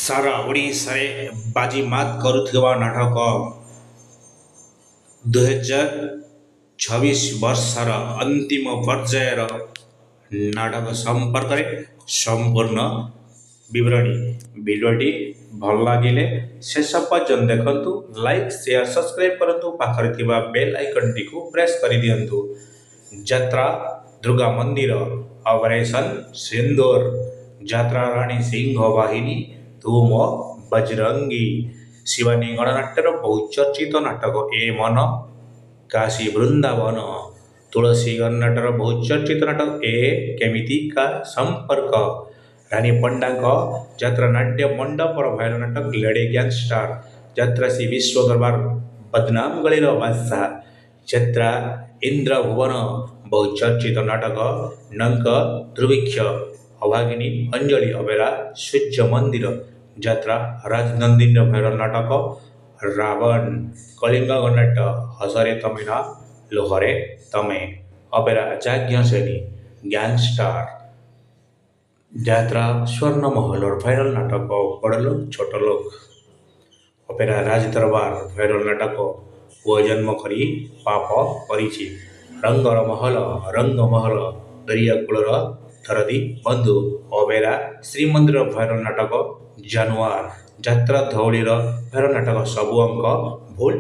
ସାରା ଓଡ଼ିଶାରେ ବାଜିମାତ୍ କରୁଥିବା ନାଟକ 2026 ବର୍ଷର ଅନ୍ତିମ ପର୍ଯ୍ୟାୟର ନାଟକ ସମ୍ପର୍କରେ ସମ୍ପୂର୍ଣ୍ଣ ବିବରଣୀ। ଭିଡ଼ିଓଟି ଭଲ ଲାଗିଲେ ଶେଷ ପର୍ଯ୍ୟନ୍ତ ଦେଖନ୍ତୁ। ଲାଇକ୍, ସେୟାର, ସବସ୍କ୍ରାଇବ୍ କରନ୍ତୁ। ପାଖରେ ଥିବା ବେଲ୍ ଆଇକନ୍ଟିକୁ ପ୍ରେସ୍ କରିଦିଅନ୍ତୁ। ଯାତ୍ରା ଦୁର୍ଗା ମନ୍ଦିର, ଅପରେସନ୍ ସିନ୍ଦୁର, ଯାତ୍ରା ରାଣୀ ସିଂହ ବାହିନୀ, ତୁ ମୋ ବଜରଙ୍ଗୀ, ଶିବାନୀ ଗଣନାଟ୍ୟର ବହୁଚର୍ଚ୍ଚିତ ନାଟକ ଏ ମନ, କାଶୀ ବୃନ୍ଦାବନ, ତୁଳସୀ ଗଣନାଟ୍ୟର ବହୁଚର୍ଚ୍ଚିତ ନାଟକ ଏ କେମିତିକା ସମ୍ପର୍କ, ରାନୀ ପଣ୍ଡାଙ୍କ ଯାତ୍ରା ନାଟ୍ୟ ମଣ୍ଡପର ଭାଇରାଲ ନାଟକ ଲେଡି ଗ୍ୟାଙ୍ଗଷ୍ଟାର, ଯାତ୍ରା ଶ୍ରୀ ବିଶ୍ୱ ଦରବାର ବଦନାମ ଗଳିର ବାଦଶାହ, ଯାତ୍ରା ଇନ୍ଦ୍ରଭୁବନ ବହୁଚର୍ଚ୍ଚିତ ନାଟକ ନଙ୍କ ଦୁର୍ଭିକ୍ଷ, ଅଭାଗିନୀ ଅଞ୍ଜଳି ଅପେରା ସୂର୍ଯ୍ୟ ମନ୍ଦିର, ଯାତ୍ରା ରାଜନନ୍ଦିନୀର ଭାଇରାଲ ନାଟକ ରାବଣ, କଳିଙ୍ଗ ଗଣନାଟ୍ୟ ହସରେ ତମେ ନା ଲୁହରେ ତମେ, ଅପେରା ଯାଜ୍ଞସେନୀ ଗ୍ୟାଙ୍ଗଷ୍ଟାର, ଯାତ୍ରା ସ୍ୱର୍ଣ୍ଣମହଲର ଭାଇରାଲ ନାଟକ ବଡ଼ଲୋକ ଛୋଟଲୋକ, ଅପେରା ରାଜଦରବାର ଭାଇରାଲ ନାଟକ ପୁଅ ଜନ୍ମ କରି ପାପ କରିଛି, ରଙ୍ଗର ମହଲ ରଙ୍ଗମହଲ, ଦରିଆକୂଳର ଦରଦୀ ବନ୍ଧୁ, ଅପେରା ଶ୍ରୀମନ୍ଦିର ଭାଇରାଲ ନାଟକ ଜାନୁଆର, ଯାତ୍ରା ଧଉଳିର ଭାଇରାଲ ନାଟକ ସବୁ ଅଙ୍କ ଭୁଲ